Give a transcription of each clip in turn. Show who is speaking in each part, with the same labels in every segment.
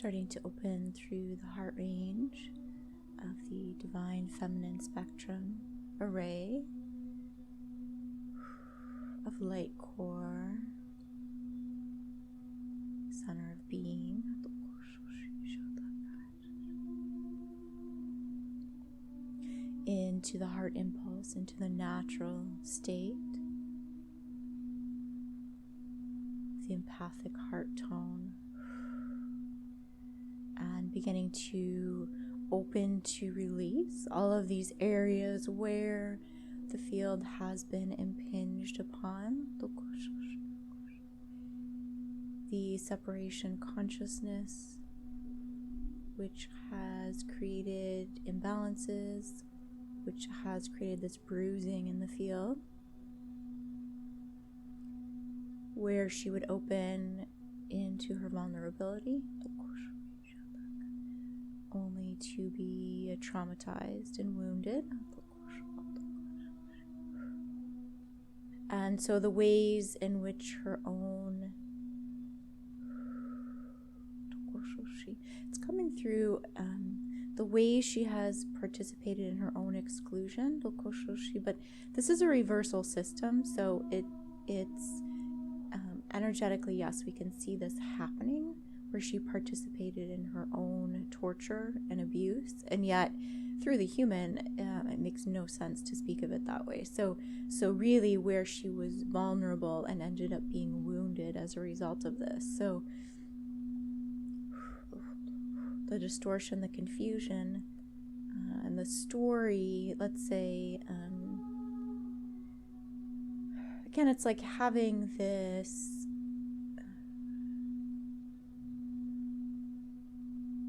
Speaker 1: Starting to open through the heart range of the divine feminine spectrum array of light core, center of being, into the heart impulse, into the natural state, the empathic heart tone, and beginning to open to release all of these areas where the field has been impinged upon. The separation consciousness, which has created imbalances, which has created this bruising in the field, where she would open into her vulnerability, only to be traumatized and wounded. And so the ways in which her own, it's coming through the way she has participated in her own exclusion, but this is a reversal system, so it's energetically, yes, we can see this happening, where she participated in her own torture and abuse, and yet through the human, it makes no sense to speak of it that way. So really where she was vulnerable and ended up being wounded as a result of this. So the distortion, the confusion, and the story, let's say, again, it's like having this,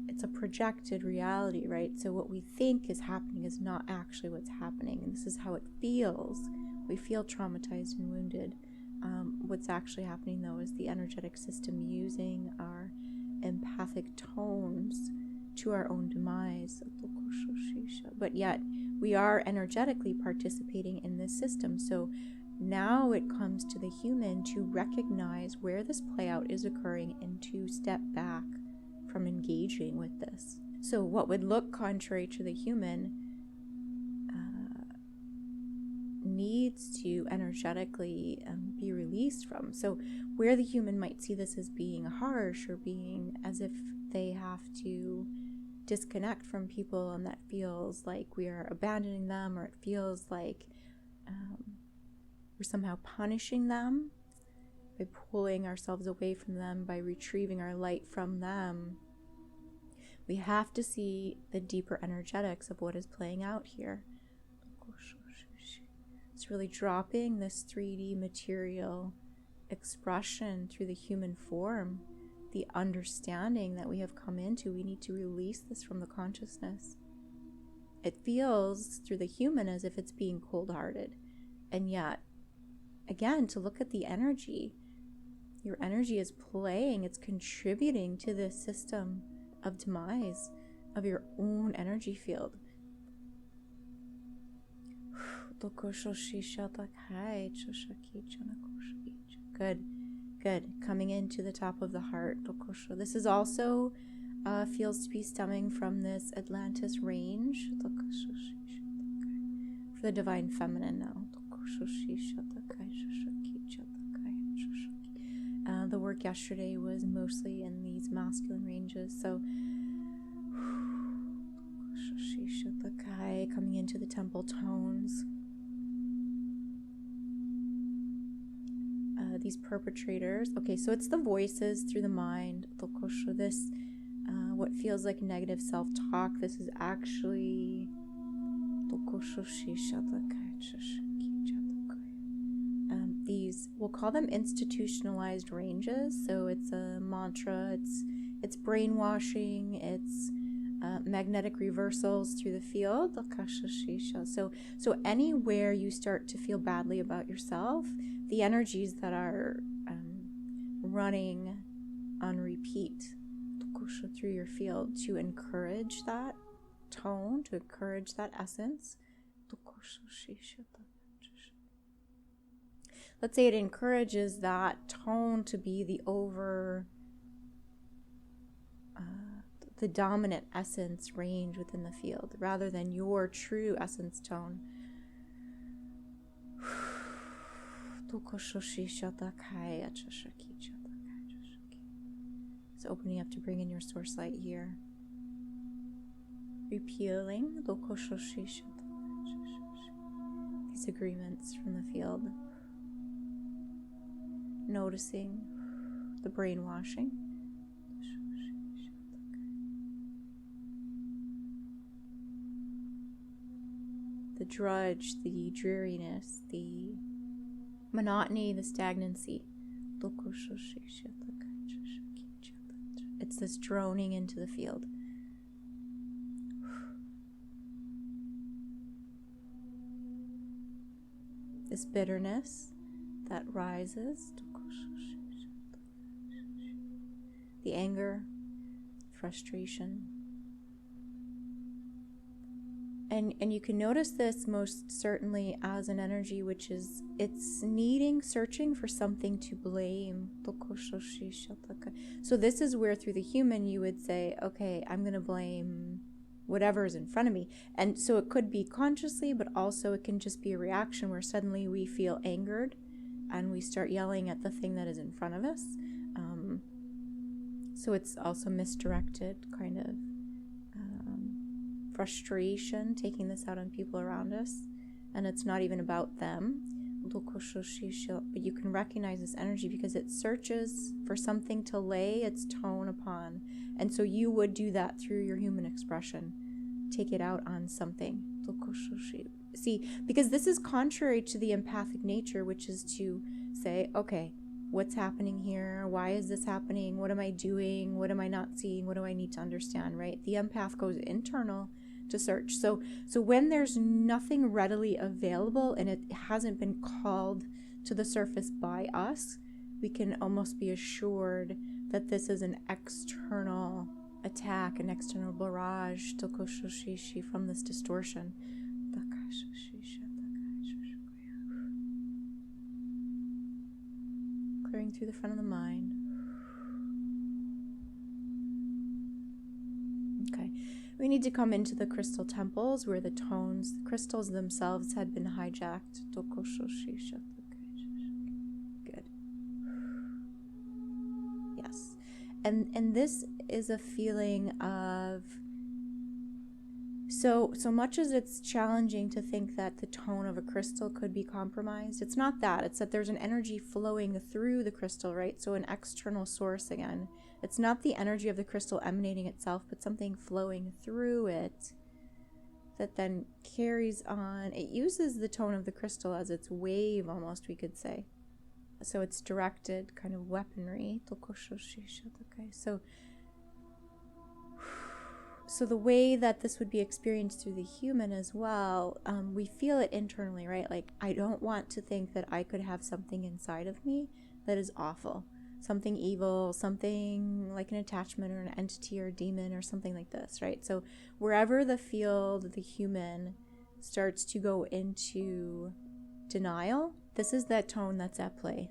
Speaker 1: it's a projected reality, right? So what we think is happening is not actually what's happening, and this is how it feels. We feel traumatized and wounded. What's actually happening, though, is the energetic system using our empathic tones to our own demise. But yet, we are energetically participating in this system. So now it comes to the human to recognize where this play out is occurring and to step back from engaging with this. So what would look contrary to the human needs to energetically be released from. So where the human might see this as being harsh or being as if they have to disconnect from people, and that feels like we are abandoning them, or it feels like we're somehow punishing them by pulling ourselves away from them, by retrieving our light from them, we have to see the deeper energetics of what is playing out here. It's really dropping this 3D material expression through the human form, the understanding that we have come into. We need to release this from the consciousness. It feels through the human as if it's being cold-hearted, and yet, again, to look at the energy, your energy is playing, it's contributing to this system of demise of your own energy field. Good. Coming into the top of the heart. This is also feels to be stemming from this Atlantis range for the divine feminine now. The work yesterday was mostly in these masculine ranges, so coming into the temple tones. These perpetrators. Okay, so it's the voices through the mind. This, what feels like negative self-talk, this is actually these, we'll call them institutionalized ranges. So it's a mantra, it's brainwashing, it's magnetic reversals through the field. So anywhere you start to feel badly about yourself, the energies that are running on repeat through your field to encourage that tone, to encourage that essence. Let's say it encourages that tone to be the the dominant essence range within the field rather than your true essence tone. So opening up to bring in your source light here. Repealing these agreements from the field. Noticing the brainwashing. The drudge, the dreariness, the monotony, the stagnancy. It's this droning into the field. This bitterness that rises. The anger, frustration. And you can notice this most certainly as an energy which is, it's needing, searching for something to blame. So this is where through the human you would say, okay, I'm going to blame whatever is in front of me. And so it could be consciously, but also it can just be a reaction where suddenly we feel angered and we start yelling at the thing that is in front of us. So it's also misdirected kind of frustration, taking this out on people around us, and it's not even about them. But you can recognize this energy because it searches for something to lay its tone upon, and so you would do that through your human expression. Take it out on something. See, because this is contrary to the empathic nature, which is to say, okay, what's happening here? Why is this happening? What am I doing? What am I not seeing? What do I need to understand, right? The empath goes internal to search. So when there's nothing readily available and it hasn't been called to the surface by us, we can almost be assured that this is an external attack, an external barrage from this distortion. Clearing through the front of the mind. Okay. We need to come into the crystal temples where the tones, the crystals themselves had been hijacked. Good. Yes. And this is a feeling of, so much as it's challenging to think that the tone of a crystal could be compromised, it's not that. It's that there's an energy flowing through the crystal, right? So an external source again. It's not the energy of the crystal emanating itself, but something flowing through it that then carries on. It uses the tone of the crystal as its wave, almost, we could say. So it's directed kind of weaponry. Okay, so the way that this would be experienced through the human as well, we feel it internally, right? Like, I don't want to think that I could have something inside of me that is awful. Something evil, something like an attachment or an entity or a demon or something like this, right? So wherever the field, the human, starts to go into denial, this is that tone that's at play.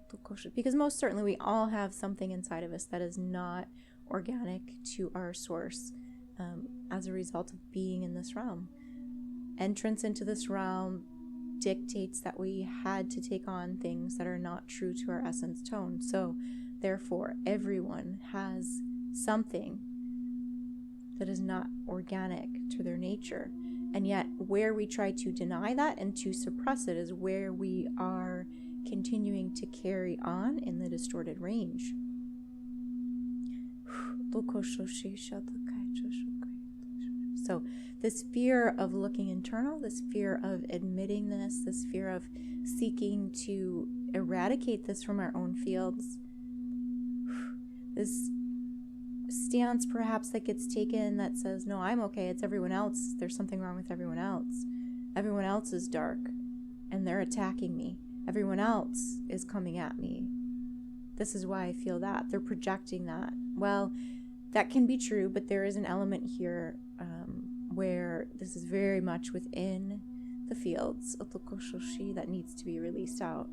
Speaker 1: Because most certainly we all have something inside of us that is not organic to our source as a result of being in this realm. Entrance into this realm dictates that we had to take on things that are not true to our essence tone. So therefore, everyone has something that is not organic to their nature. And yet, where we try to deny that and to suppress it is where we are continuing to carry on in the distorted range. So this fear of looking internal, this fear of admitting this fear of seeking to eradicate this from our own fields, this stance perhaps that gets taken that says, no, I'm okay, it's everyone else, there's something wrong with everyone else. Everyone else is dark and they're attacking me. Everyone else is coming at me. This is why I feel that. They're projecting that. Well, that can be true, but there is an element here where this is very much within the fields of the that needs to be released out.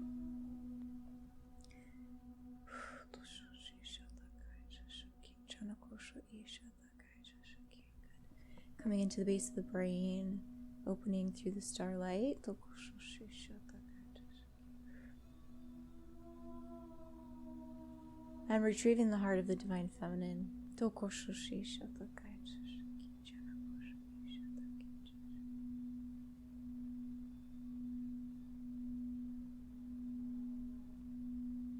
Speaker 1: Coming into the base of the brain, opening through the starlight. And retrieving the heart of the Divine Feminine.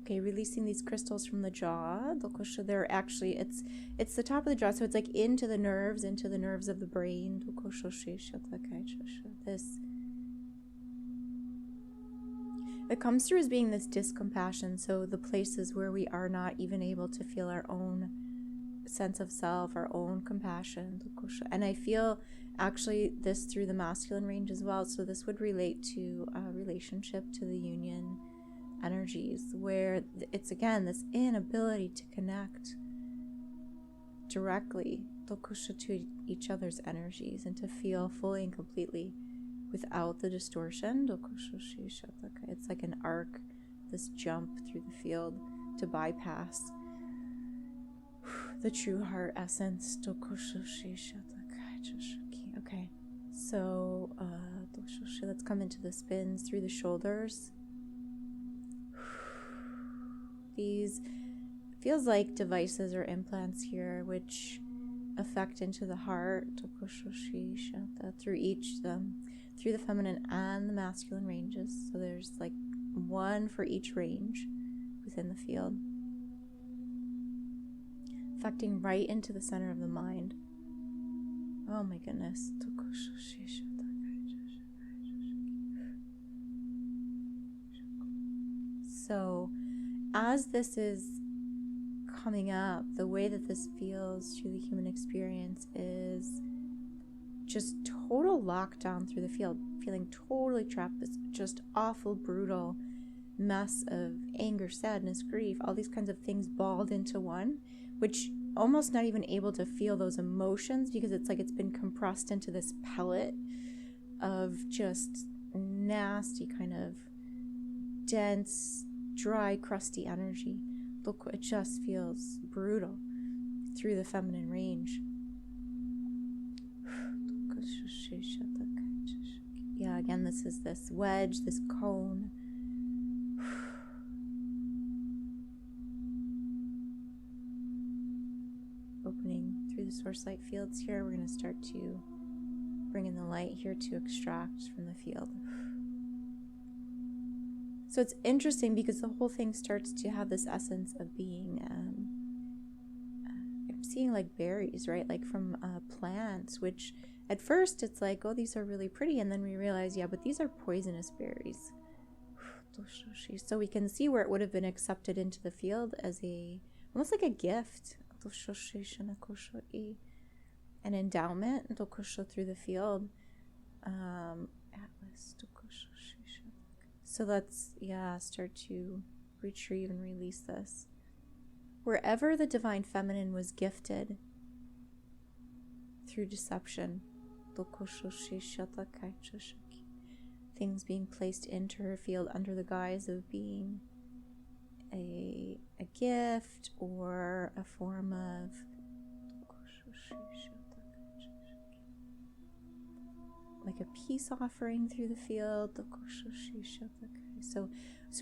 Speaker 1: Okay, releasing these crystals from the jaw. They're actually, it's the top of the jaw, so it's like into the nerves of the brain. This, it comes through as being this discompassion, so the places where we are not even able to feel our own sense of self, our own compassion. And I feel actually this through the masculine range as well, so this would relate to a relationship, to the union energies, where it's again this inability to connect directly to each other's energies and to feel fully and completely without the distortion. It's like an arc, this jump through the field to bypass the true heart essence. Okay, so let's come into the spins through the shoulders. These feels like devices or implants here which affect into the heart through the feminine and the masculine ranges. So there's like one for each range within the field, affecting right into the center of the mind. Oh my goodness. So as this is coming up, the way that this feels through the human experience is just total lockdown through the field, feeling totally trapped, this just awful, brutal mess of anger, sadness, grief, all these kinds of things balled into one, which almost not even able to feel those emotions because it's like it's been compressed into this pellet of just nasty, kind of dense, dry, crusty energy. Look, it just feels brutal through the feminine range. Yeah, again, this is this wedge, this cone. Opening through the source light fields here. We're going to start to bring in the light here to extract from the field. So it's interesting because the whole thing starts to have this essence of being, I'm seeing like berries, right? Like from plants, which at first it's like, oh, these are really pretty. And then we realize, yeah, but these are poisonous berries. So we can see where it would have been accepted into the field as almost like a gift. An endowment through the field. Atlas. So let's, start to retrieve and release this. Wherever the Divine Feminine was gifted through deception, things being placed into her field under the guise of being a gift or a form of like a peace offering through the field. So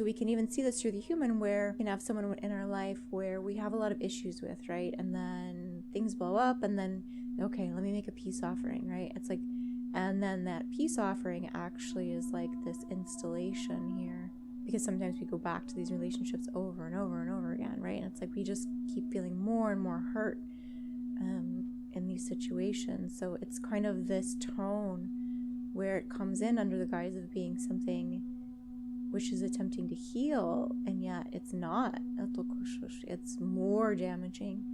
Speaker 1: we can even see this through the human, where we can have someone in our life where we have a lot of issues with, right? And then things blow up, and then, okay, let me make a peace offering, right? It's like, and then that peace offering actually is like this installation here, because sometimes we go back to these relationships over and over and over again, right? And it's like we just keep feeling more and more hurt in these situations. So it's kind of this tone where it comes in under the guise of being something which is attempting to heal, and yet it's not. It's more damaging.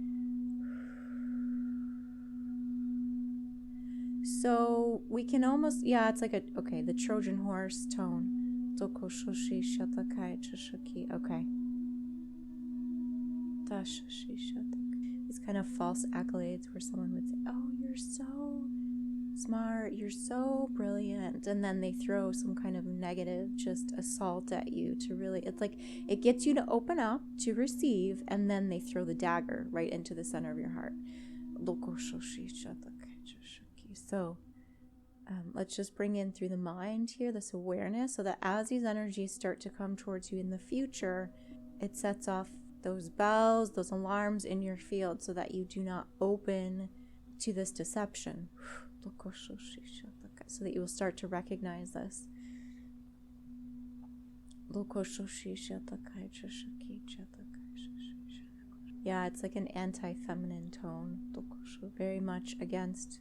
Speaker 1: So we can almost, it's like the Trojan horse tone. Okay. These kind of false accolades where someone would say, oh, you're so smart, you're so brilliant. And then they throw some kind of negative just assault at you to really, it's like it gets you to open up to receive, and then they throw the dagger right into the center of your heart. So let's just bring in through the mind here this awareness, so that as these energies start to come towards you in the future, it sets off those bells, those alarms in your field, so that you do not open to this deception. So that you will start to recognize this. Yeah, it's like an anti-feminine tone. Very much against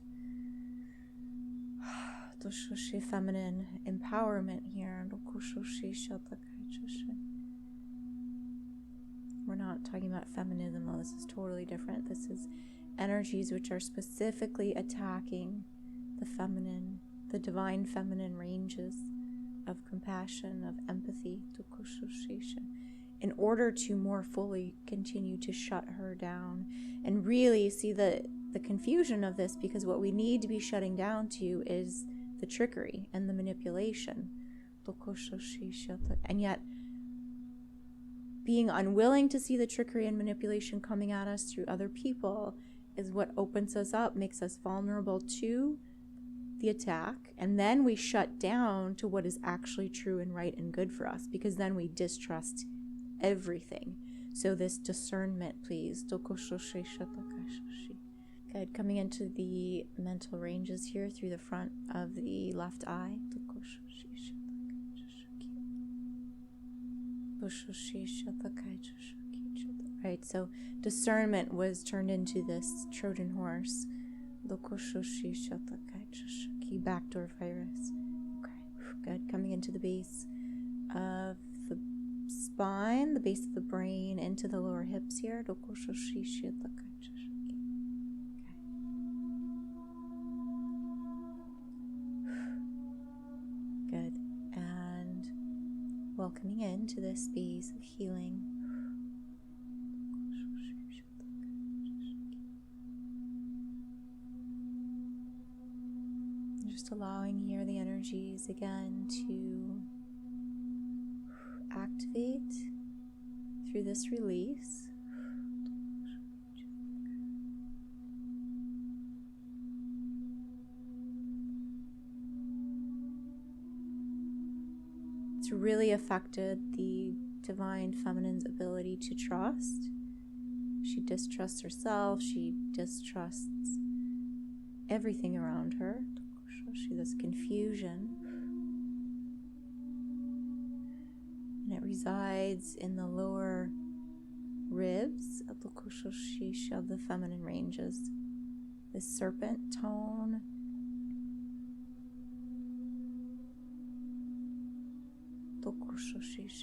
Speaker 1: feminine empowerment here. We're not talking about feminism, though. This is totally different. This is energies which are specifically attacking the feminine, the divine feminine ranges of compassion, of empathy, in order to more fully continue to shut her down. And really see the confusion of this, because what we need to be shutting down to is the trickery and the manipulation. And yet, being unwilling to see the trickery and manipulation coming at us through other people is what opens us up, makes us vulnerable to the attack, and then we shut down to what is actually true and right and good for us, because then we distrust everything. So this discernment, please. Good. Coming into the mental ranges here through the front of the left eye. Right, so discernment was turned into this Trojan horse. Backdoor virus. Okay, good. Coming into the base of the spine, the base of the brain, into the lower hips here. Good. And welcoming into this space of healing. Just allowing here the energies again to activate through this release. It's really affected the divine feminine's ability to trust. She distrusts herself. She distrusts everything around her. She this confusion, and it resides in the lower ribs of the feminine ranges. This serpent tone,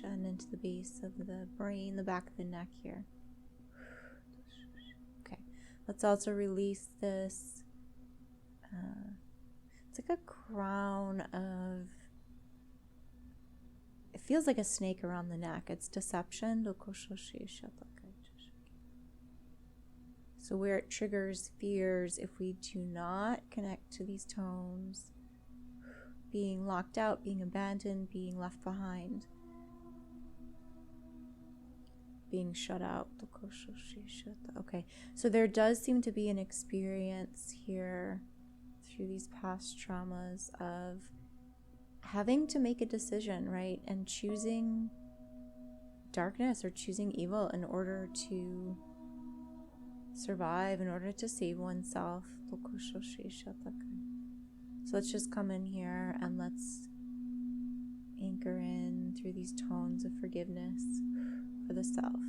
Speaker 1: and into the base of the brain, the back of the neck here. Okay, let's also release this. It's like a crown of, it feels like a snake around the neck. It's deception. So where it triggers fears, if we do not connect to these tones, being locked out, being abandoned, being left behind, being shut out. Okay, so there does seem to be an experience here through these past traumas of having to make a decision, right? And choosing darkness or choosing evil in order to survive, in order to save oneself. So let's just come in here and let's anchor in through these tones of forgiveness for the self.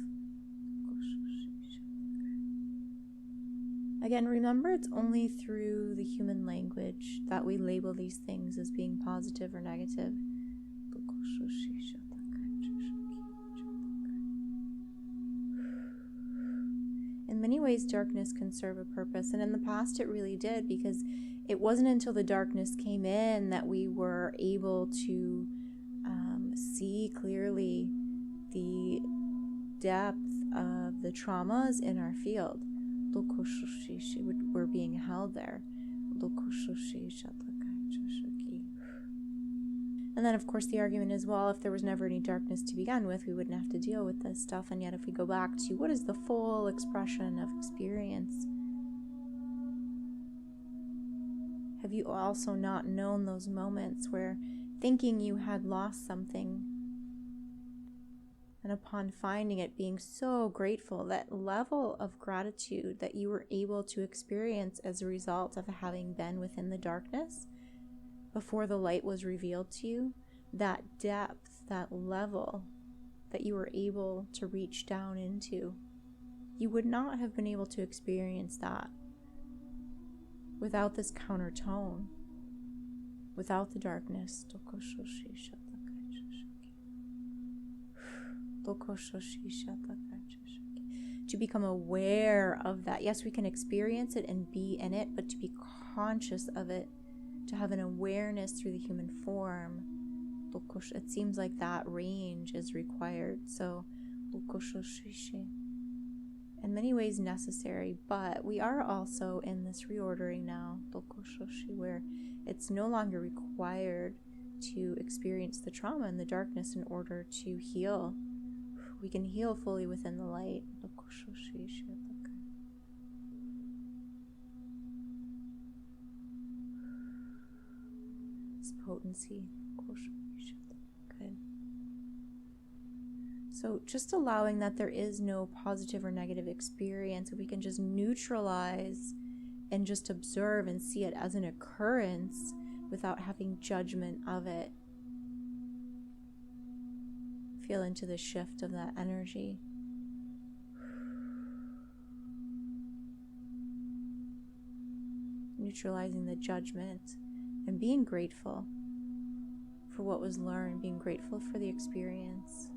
Speaker 1: Again, remember, it's only through the human language that we label these things as being positive or negative. In many ways, darkness can serve a purpose, and in the past it really did, because it wasn't until the darkness came in that we were able to see clearly the depth of the traumas in our field. We're being held there. And then, of course, the argument is, well, if there was never any darkness to begin with, we wouldn't have to deal with this stuff. And yet, if we go back to what is the full expression of experience, have you also not known those moments where thinking you had lost something, and upon finding it, being so grateful, that level of gratitude that you were able to experience as a result of having been within the darkness before the light was revealed to you, that depth, that level that you were able to reach down into, you would not have been able to experience that without this countertone, without the darkness. To become aware of that. Yes, we can experience it and be in it, but to be conscious of it, to have an awareness through the human form, it seems like that range is required. So, in many ways necessary, but we are also in this reordering now, where it's no longer required to experience the trauma and the darkness in order to heal. We can heal fully within the light. This potency. Good. So just allowing that there is no positive or negative experience, we can just neutralize and just observe and see it as an occurrence without having judgment of it. Feel into the shift of that energy. Neutralizing the judgment and being grateful for what was learned, being grateful for the experience.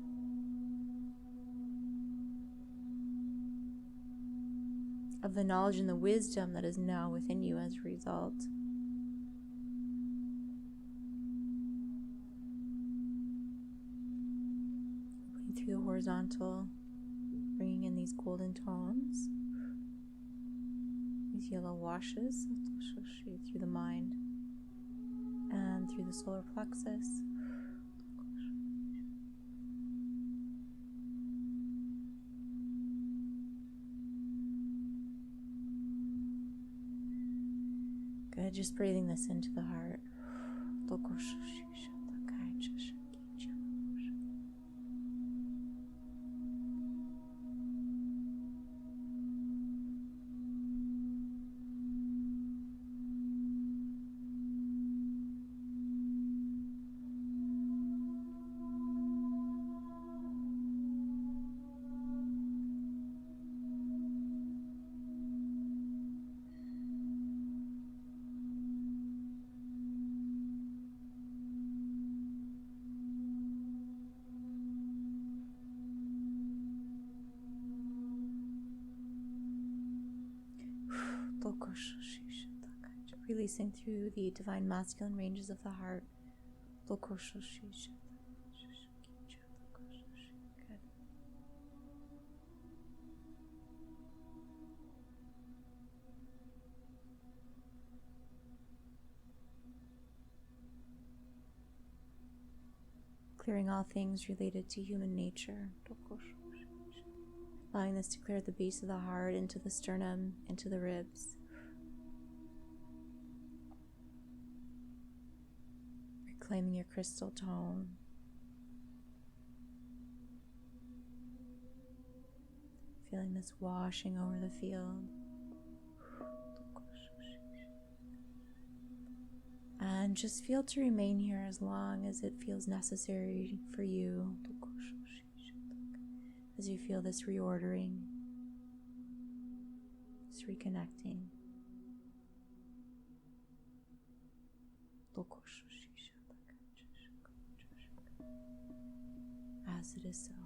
Speaker 1: Of the knowledge and the wisdom that is now within you as a result. Opening through the horizontal, bringing in these golden tones, these yellow washes through the mind and through the solar plexus. Good, just breathing this into the heart. Releasing through the divine masculine ranges of the heart. Good. Clearing all things related to human nature. Allowing this to clear at the base of the heart, into the sternum, into the ribs. Reclaiming your crystal tone. Feeling this washing over the field. And just feel to remain here as long as it feels necessary for you. As you feel this reordering, this reconnecting. As it is so.